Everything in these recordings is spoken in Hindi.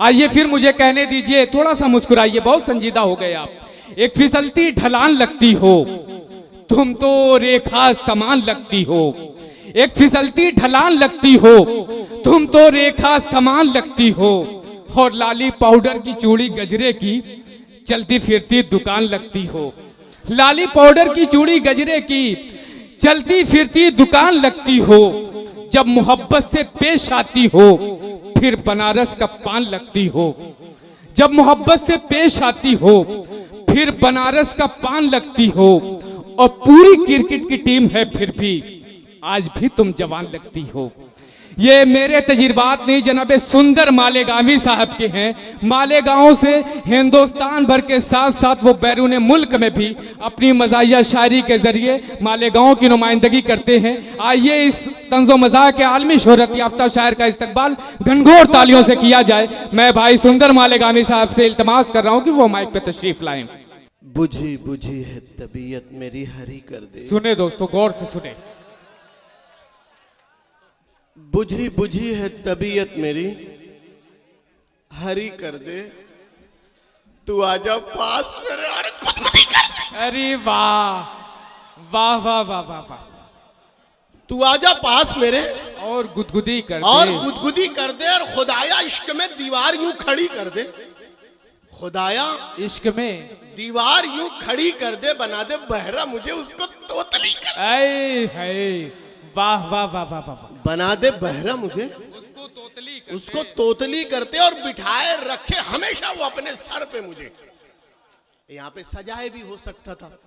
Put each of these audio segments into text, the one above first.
आइए फिर मुझे कहने दीजिए, थोड़ा सा मुस्कुराइए, बहुत संजीदा हो गए आप। एक फिसलती ढलान लगती हो, तुम तो रेखा समान लगती हो। एक फिसलती ढलान लगती हो, तुम तो रेखा समान लगती हो। और लाली पाउडर की चूड़ी गजरे की चलती फिरती दुकान लगती हो। लाली पाउडर की चूड़ी गजरे की चलती फिरती दुकान लगती हो। जब मोहब्बत से पेश आती हो, फिर बनारस का पान लगती हो। जब मोहब्बत से पेश आती हो, फिर बनारस का पान लगती हो। और पूरी क्रिकेट की टीम है फिर भी आज भी तुम जवान लगती हो। ये मेरे तजुर्बात नहीं, जनाबे सुंदर मालेगांवी साहब के हैं। मालेगांव से हिंदुस्तान भर के साथ साथ वो बैरून मुल्क में भी अपनी मज़ाहिया शायरी के जरिए मालेगांव की नुमाइंदगी करते हैं। आइए इस तंज़ो मज़ाह के आलमी शोहरत याफ्ता शायर का इस्तकबाल घनघोर तालियों से किया जाए। मैं भाई सुंदर मालेगांवी साहब से इल्तमास कर रहा हूँ कि वो माइक पे तशरीफ लाएं। बुझी बुझी है तबीयत मेरी हरी कर दे। सुने दोस्तों, गौर से सुने। बुझी बुझी है तबीयत मेरी हरी कर दे। तू आजा पास मेरे और गुदगुदी कर दे। अरे वाह वाह वाह वाह वाह वाह। तू आजा पास मेरे और गुदगुदी कर और दे। गुदगुदी कर दे। और खुदाया इश्क में दीवार यूं खड़ी कर दे। खुदाया इश्क में दीवार यूं खड़ी कर दे। बना दे बहरा मुझे उसको तोतली कर दे। ऐ है वाह वाह वाह वाह वाह। बना दे बहरा मुझे उसको तोतली करते और बिठाए रखे हमेशा वो अपने सर पे मुझे। यहाँ पे सजाए भी हो सकता था,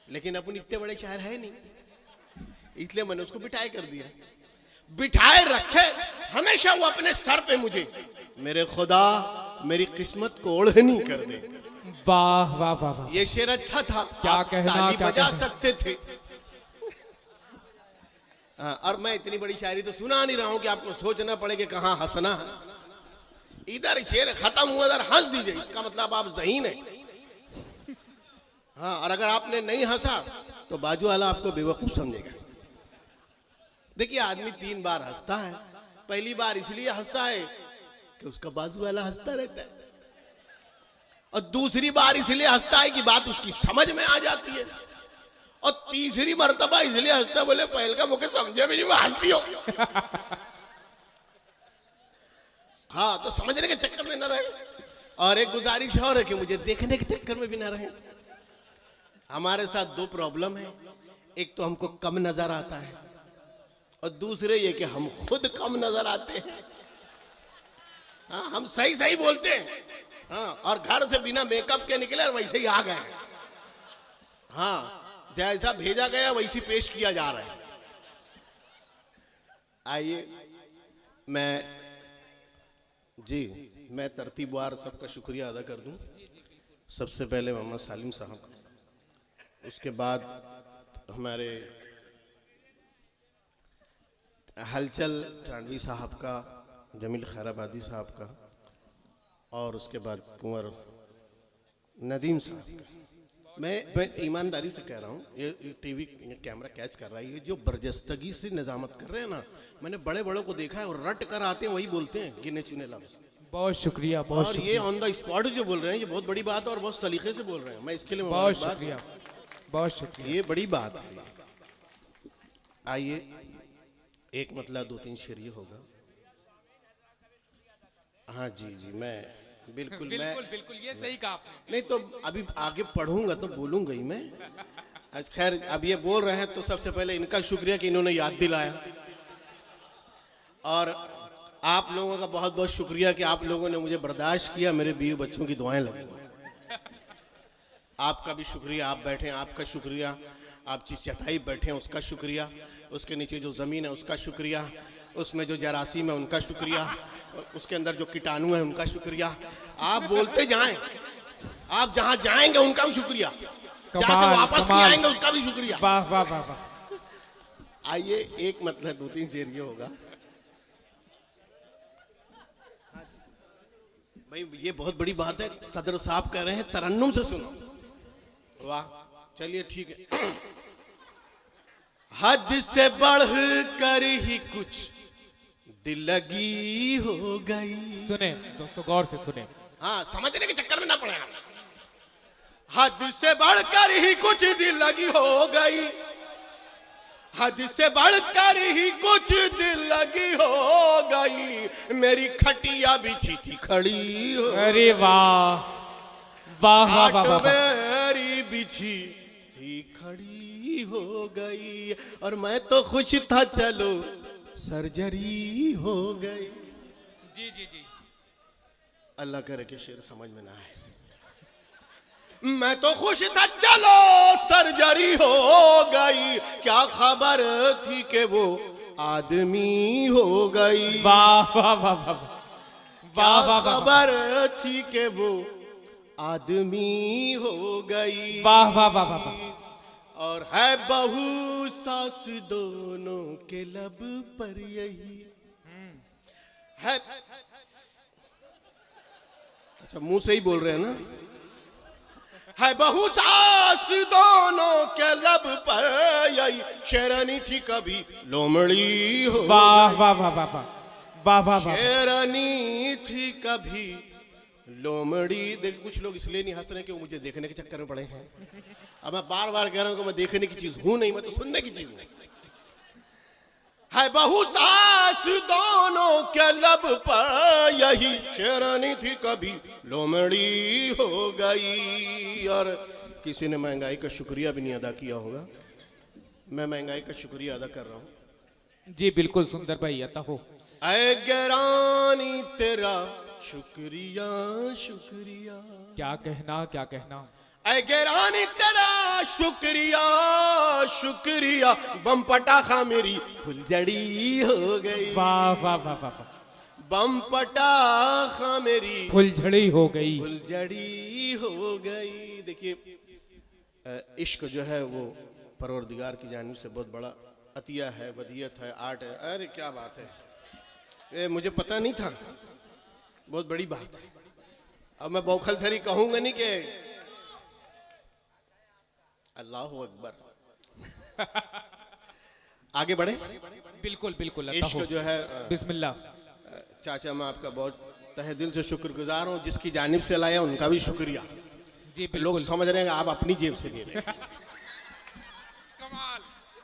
लेकिन अपन इतने बड़े शायर है नहीं, इसलिए मैंने उसको बिठाए कर दिया। बिठाए रखे हमेशा वो अपने सर पे मुझे। मेरे खुदा मेरी किस्मत को ओढ़नी कर दे। वाह वाह वाह वाह। ये शेर अच्छा था, क्या आप कहना, ताली क्या बजा कहना। सकते थे। और मैं इतनी बड़ी शायरी तो सुना नहीं रहा हूं कि आपको सोचना पड़े कि कहां हंसना है। इधर शेर खत्म हुआ, इधर हंस दीजिए, इसका मतलब आप ज़हीन है। हाँ, और अगर आपने नहीं हंसा तो बाजू वाला आपको बेवकूफ समझेगा। देखिए, आदमी 3 बार हंसता है। पहली बार इसलिए हंसता है कि उसका बाजू वाला हंसता रहता है, और दूसरी बार इसलिए हंसता है कि बात उसकी समझ में आ जाती है, और तीसरी मर्तबा इसलिए हंसता, बोले पहल का मुझे समझे भी नहीं, वो हंसती हो। हाँ, तो समझने के चक्कर में न रहे। और एक गुजारिश और है कि मुझे देखने के चक्कर में भी न रहे। हमारे साथ 2 प्रॉब्लम है। एक तो हमको कम नजर आता है, और दूसरे ये कि हम खुद कम नजर आते हैं। हाँ, हम सही सही बोलते हैं, हाँ, और घर से बिना मेकअप के निकले और वैसे ही आ गए। हाँ, जैसा भेजा गया वैसी पेश किया जा रहा है। आइए, मैं तरतीबवार सबका शुक्रिया अदा कर दूं। सबसे पहले मोहम्मद सालिम साहब, उसके बाद हमारे हलचल टांडवी साहब का, जमील खैराबादी साहब का, और उसके बाद कुंवर नदीम साहब का। मैं ईमानदारी से कह रहा हूँ, ये टीवी कैमरा कैच कर रहा है, ये जो बरजस्तगी से निजामत कर रहे हैं ना, मैंने बड़े बड़ों को देखा है, और रट कर आते हैं वही बोलते हैं गिने चुने लफ्ज़। बहुत शुक्रिया, बहुत और शुक्रिया। ये ऑन द स्पॉट जो बोल रहे हैं, ये बहुत बड़ी बात है, और बहुत सलीके से बोल रहे हैं। मैं इसके लिए बहुत शुक्रिया, बहुत शुक्रिया। ये बड़ी बात है। आइए, एक मतलब 2-3 शेर ये होगा। हाँ जी जी, मैं बिल्कुल बिल्कुल ये सही कहा आपने। नहीं तो अभी आगे पढ़ूंगा तो बोलूंगा ही मैं। आज खैर, अब ये बोल रहे हैं तो सबसे पहले इनका शुक्रिया कि इन्होंने याद दिलाया, और आप लोगों का बहुत बहुत शुक्रिया कि आप लोगों ने मुझे बर्दाश्त किया। मेरे बीवी बच्चों की दुआएं लगी, आपका भी शुक्रिया। आप बैठे, आपका शुक्रिया। आप जिस चटाई बैठे हैं उसका शुक्रिया। उसके नीचे जो ज़मीन है उसका शुक्रिया। उसमें जो जरासीम है उनका शुक्रिया। उसके अंदर जो कीटाणु है उनका शुक्रिया। आप बोलते जाएं, आप जहां जाएंगे उनका भी शुक्रिया, जहां से वापस नहीं आएंगे उसका भी शुक्रिया। वाह वाह वाह वाह। आइए, एक मतलब 2-3 शेर ये होगा। भाई, ये बहुत बड़ी बात है। सदर साहब कह रहे हैं तरन्नुम से सुनो। वाह, चलिए ठीक है। हद से बढ़ कर ही कुछ दिल लगी हो गई। सुने दोस्तों, गौर से सुने। हाँ, समझने के चक्कर में ना पड़े आप। हद से बढ़कर ही कुछ दिल लगी हो गई, हद से बढ़कर ही कुछ दिल लगी हो गई। मेरी खटिया बिछी थी खड़ी हो, अरे वाह वाह वाह वाह वाह। मेरी बिछी थी खड़ी हो गई, और मैं तो खुश था चलो सर्जरी हो गई। जी जी जी। अल्लाह करे कि शेर समझ में ना आए। मैं तो खुश था चलो सर्जरी हो गई, क्या खबर थी कि वो आदमी हो गई। वाह वाह वाह वाह वाह वाह वाह खबर थी कि वो आदमी हो गई। वाह वाह वाह वाह वाह। और है बहू सास दोनों के लब पर यही है। अच्छा, मुंह से ही बोल रहे हैं ना। है बहू सास दोनों के लब पर यही, शेरनी थी कभी लोमड़ी हो। वाह वाह वाह वाह वाह वाह वाह वाह। शेरनी थी कभी लोमड़ी। देख, कुछ लोग इसलिए नहीं हंस रहे कि वो मुझे देखने के चक्कर में पड़े हैं। अब मैं बार बार कह रहा हूं कि मैं देखने की चीज हूं नहीं, मैं तो सुनने की चीज हूं। है बहू सास दोनों के लब पर यही, शेरनी थी कभी लोमड़ी हो गई। और किसी ने महंगाई का शुक्रिया भी नहीं अदा किया होगा। मैं महंगाई का शुक्रिया अदा कर रहा हूं। जी बिल्कुल सुंदर भाई, अता हो। ऐ गरानी तेरा शुक्रिया शुक्रिया, क्या कहना क्या कहना। ऐ गरानी तेरा शुक्रिया शुक्रिया, बम पटाखा मेरी फुलझड़ी हो गई। वाह वाह वाह वाह वाह। बम पटाखा मेरी फुलझड़ी हो गई। फुलझड़ी हो गई। देखिए, इश्क जो है वो परवरदिगार की जानिब से बहुत बड़ा अतिया है, वदियत है, आर्ट है। अरे क्या बात है, ये मुझे पता नहीं था, बहुत बड़ी बात है। अब मैं बौखल सरी कहूंगा नहीं कि अल्लाह अकबर। आगे बढ़े। बिल्कुल बिल्कुल, अता इश्क हो। जो है, बिस्मिल्लाह। चाचा मैं आपका बहुत तहे दिल से शुक्रगुजार हूँ। जिसकी जानिब से लाया उनका भी शुक्रिया। जी लोग बिल्कुल। समझ रहे हैं आप अपनी जेब से दे रहे हैं। कमाल,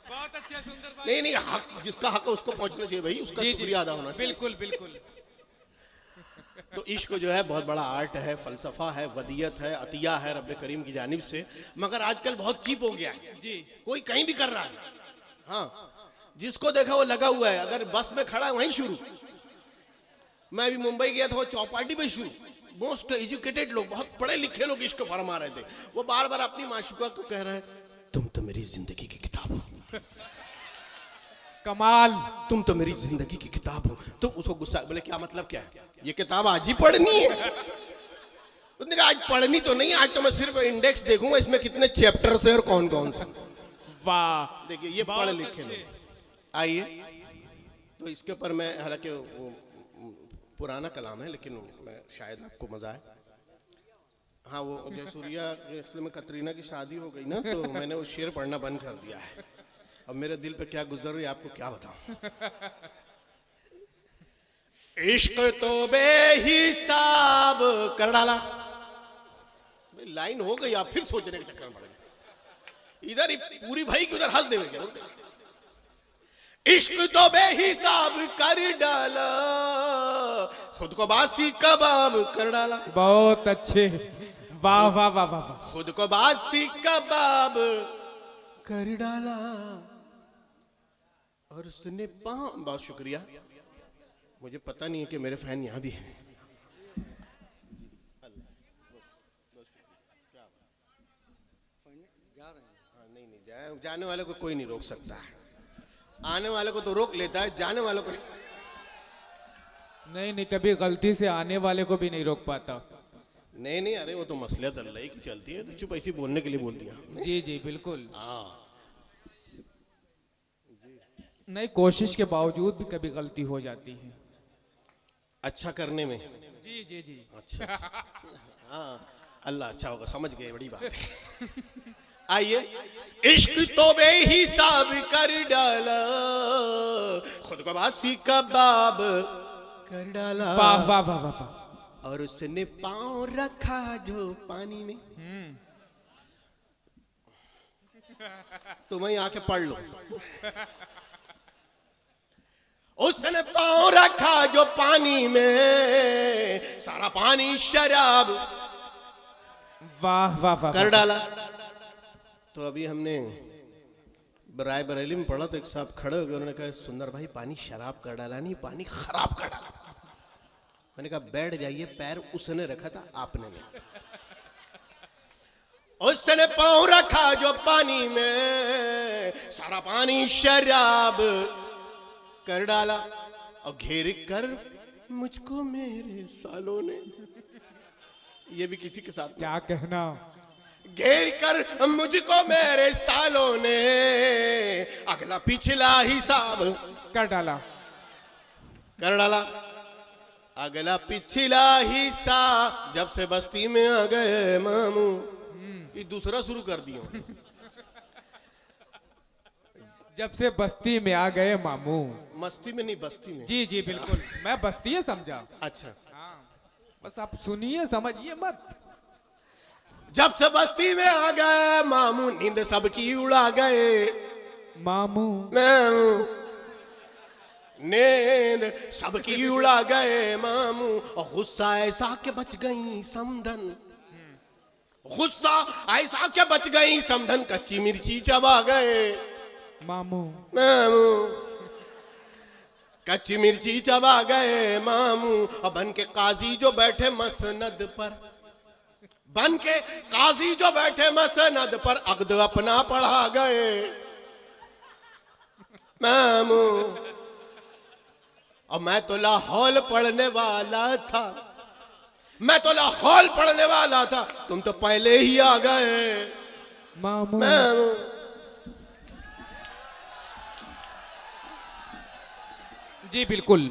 बहुत अच्छे सुंदर भाई। नहीं नहीं, हक जिसका हक है उसको पहुंचना चाहिए भाई, उसका जी जी, शुक्रिया अदा होना चाहिए। बिल्कुल बिल्कुल। तो इश्क जो है बहुत बड़ा आर्ट है, फलसफा है, वदियत है, अतिया है रब्बे करीम की जानिब से। मगर आजकल बहुत चीप हो गया है जी। कोई कहीं भी कर रहा है। हाँ, जिसको देखा वो लगा हुआ है। अगर बस में खड़ा है वहीं शुरू। मैं अभी मुंबई गया था, वो चौपाटी पे शुरू। मोस्ट एजुकेटेड लोग, बहुत पढ़े लिखे लोग इश्क फरमा रहे थे। वो बार बार अपनी माशुका को कह रहा है, तुम तो मेरी जिंदगी की किताब हो, कमाल। तुम तो मेरी जिंदगी की किताब हो। तो उसको गुस्सा, बोले क्या मतलब, क्या है ये किताब आज ही पढ़नी है? उसने कहा आज पढ़नी तो नहीं, आज तो मैं सिर्फ इंडेक्स देखूंगा इसमें कितने चैप्टर्स है और कौन कौन से। वाह। देखिए ये पढ़ लिखे लोग। आइए, तो इसके ऊपर मैं, हालांकि वो पुराना कलाम है लेकिन मैं शायद आपको मजा आए। हाँ, वो जयसूर्या में कतरीना की शादी हो गई ना, तो मैंने वो शेर पढ़ना बंद कर दिया है। अब मेरे दिल पे क्या गुजर रही है आपको क्या बताऊं। इश्क तो बेहिसाब कर डाला। लाइन हो गई, आप फिर सोचने के चक्कर में पड़ गए। इधर ही पूरी भाई की उधर हंस देंगे क्या? इश्क तो बेहिसाब कर डाला, खुद को बासी कबाब कर डाला। बहुत अच्छे, वाह वाह वाह वाह वाह। खुद को बासी कबाब कर डाला। और उसने बहुत शुक्रिया। मुझे पता नहीं है कि मेरे फैन यहां भी हैं। नहीं नहीं, जाने वाले को कोई नहीं रोक सकता है। आने वाले को तो रोक लेता है, जाने वालों को नहीं नहीं, कभी गलती से आने वाले को भी नहीं रोक पाता। नहीं नहीं, अरे वो तो मसलियत अल्लाह की चलती है, तो चुप ऐसी बोलने के लिए बोल दिया। जी जी बिल्कुल। हाँ, नहीं, कोशिश के बावजूद भी कभी गलती हो जाती है। अच्छा करने में। जी जी जी। अच्छा, अच्छा। हाँ, अल्लाह अच्छा होगा, समझ गए, बड़ी बात है। आइए, इश्क तो बेहिसाब कर डाला, खुद को बासी कबाब कर डाला। वाह वाह वाह वाह वाह। और उसने पांव रखा जो पानी में। तो वहीं आके पढ़ लो। उसने पांव रखा जो पानी में, सारा पानी शराब वाह वाह वाह कर डाला। तो अभी हमने राय बरेली में पढ़ा तो एक साहब खड़े हो गए, उन्होंने कहा सुंदर भाई पानी शराब कर डाला नहीं, पानी खराब कर डाला। मैंने कहा बैठ जाइए, पैर उसने रखा था आपने नहीं। उसने पांव रखा जो पानी में, सारा पानी शराब कर डाला। और घेर कर मुझको मेरे सालों ने, ये भी किसी के साथ क्या कहना। घेर कर मुझको मेरे सालों ने, अगला पिछला हिसाब कर डाला। कर डाला। अगला पिछला हिसाब, जब से बस्ती में आ गए मामू, ये दूसरा शुरू कर दिया। जब से बस्ती में आ गए मामू। मस्ती में नहीं, बस्ती में। जी जी बिल्कुल, मैं बस्ती समझा। अच्छा, हाँ, बस आप सुनिए समझिए मत। जब से बस्ती में आ गए मामू, नींद सबकी उड़ा गए मामू। मामू, नींद सबकी उड़ा गए मामू। और गुस्सा ऐसा के बच गई समधन, गुस्सा ऐसा के बच गई समधन, कच्ची मिर्ची चबा गए मामू। मामू, कच्ची मिर्ची चबा गए मामू। और बन के काजी जो बैठे मसनद पर, बन के काजी जो बैठे मसनद पर, अक़्द अपना पढ़ा गए मामू। और मैं तो लाहौल पढ़ने वाला था, मैं तो लाहौल पढ़ने वाला था, तुम तो पहले ही आ गए मामू। मामू। जी बिल्कुल,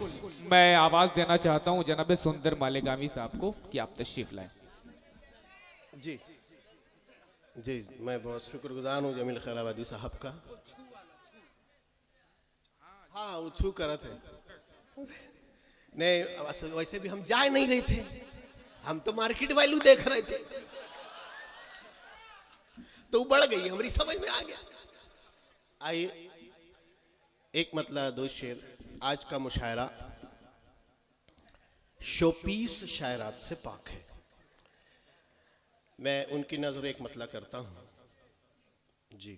मैं आवाज देना चाहता हूं जनाब सुंदर मालेगामी साहब को कि आप तशरीफ लाएं। जी जी, मैं बहुत शुक्रगुजार हूँ जमील खैराबादी साहब का। हाँ, वो छू कर थे। नहीं, वैसे भी हम जा नहीं रहे थे, हम तो मार्केट वैल्यू देख रहे थे, तो बढ़ गई, हमारी समझ में आ गया। आइए, एक मतलब दो शेर। आज का मुशायरा शोपीस शायरात से पाक है। मैं उनकी नजर एक मतला करता हूं जी।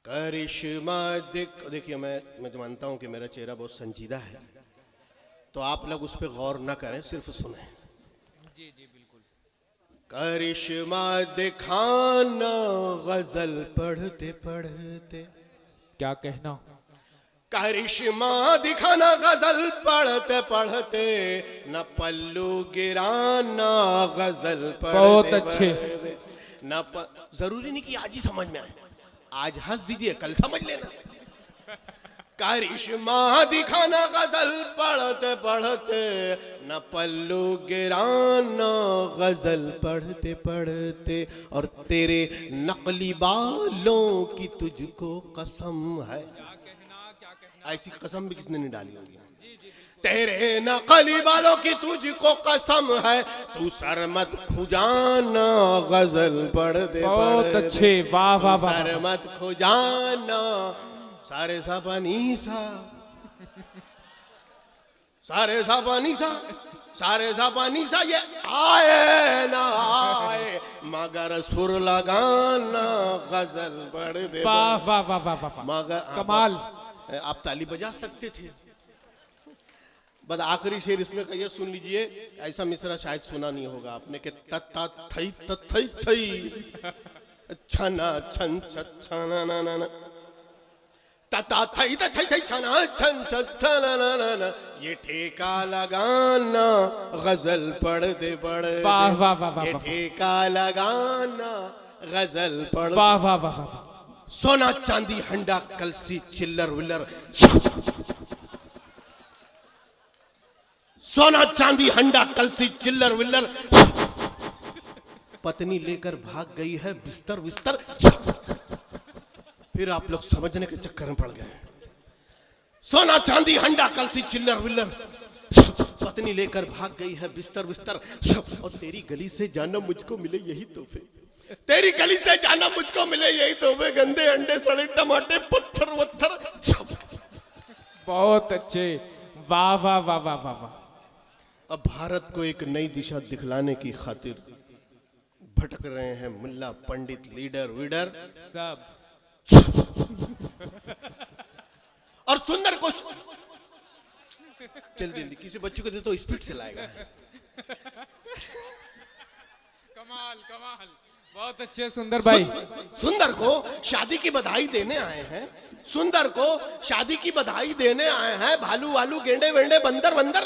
करिश्मा देखिए, मैं तो मानता हूं कि मेरा चेहरा बहुत संजीदा है, तो आप लोग उस पर गौर ना करें, सिर्फ सुने। जी जी बिल्कुल। करिश्मा दिखाना गजल पढ़ते पढ़ते। क्या कहना। करिश्मा दिखाना गजल पढ़ते पढ़ते, न पल्लू गिराना गजल पढ़ते बहुत अच्छे। न जरूरी नहीं कि आज ही समझ में आए, आज हंस दीजिए, कल समझ लेना। करिश्मा दिखाना गजल पढ़ते पढ़ते, न पल्लू गिराना गजल पढ़ते पढ़ते। और तेरे नकली बालों की तुझको कसम है, ऐसी कसम भी किसने नहीं डाली होगी। तेरे नकली बालों की तुझको कसम है, तू सर मत खुजाना गजल पढ़ते बहुत अच्छे, वाह वाह वाह। सर मत खुजाना, सारे सा पानी सा, सारे सा पानी सा, सारे सा पानी सा, ये आए ना आए मगर सुर लगाना गजल पढ़ते। वाह वाह वाह वाह वाह। मगर कमाल। आप ताली बजा सकते थे। बस आखिरी शेर इसमें का ये सुन लीजिए, ऐसा मिसरा शायद सुना नहीं होगा आपने कि तत्ता थई तथई थई छना छन छना ना ना ना, तता थई तथई थई छना छन छना ना ना ना, ये ठेका लगाना गजल पढ़ते पढ़ते। वाह वाह वाह वाह। ये ठेका लगाना गजल पढ़। वाह वाह वाह वाह। सोना चांदी हंडा कलसी चिल्लर विल्लर, सोना चांदी हंडा कलसी चिल्लर विल्लर, पत्नी लेकर भाग गई है बिस्तर बिस्तर। फिर आप लोग समझने के चक्कर में पड़ गए। सोना चांदी हंडा कलसी चिल्लर विल्लर, पत्नी लेकर भाग गई है बिस्तर बिस्तर। और तेरी गली से जाना मुझको मिले यही तोहफे, तेरी गली से जाना मुझको मिले यही तोहफे, गंदे अंडे सड़े टमाटे पत्थर वत्थर। बहुत अच्छे, वाह वाह वाह वाह वाह वाह। अब भारत को एक नई दिशा दिखलाने की खातिर भटक रहे हैं मुल्ला पंडित लीडर वीडर सब। और सुंदर को जल्दी जल्दी किसी बच्चे को दे तो स्पीड से लाएगा। कमाल कमाल, बहुत अच्छे सुंदर भाई। सुंदर को शादी की बधाई देने आए हैं, सुंदर को शादी की बधाई देने आए हैं। भालू वालू गेंडे वेंडे बंदर बंदर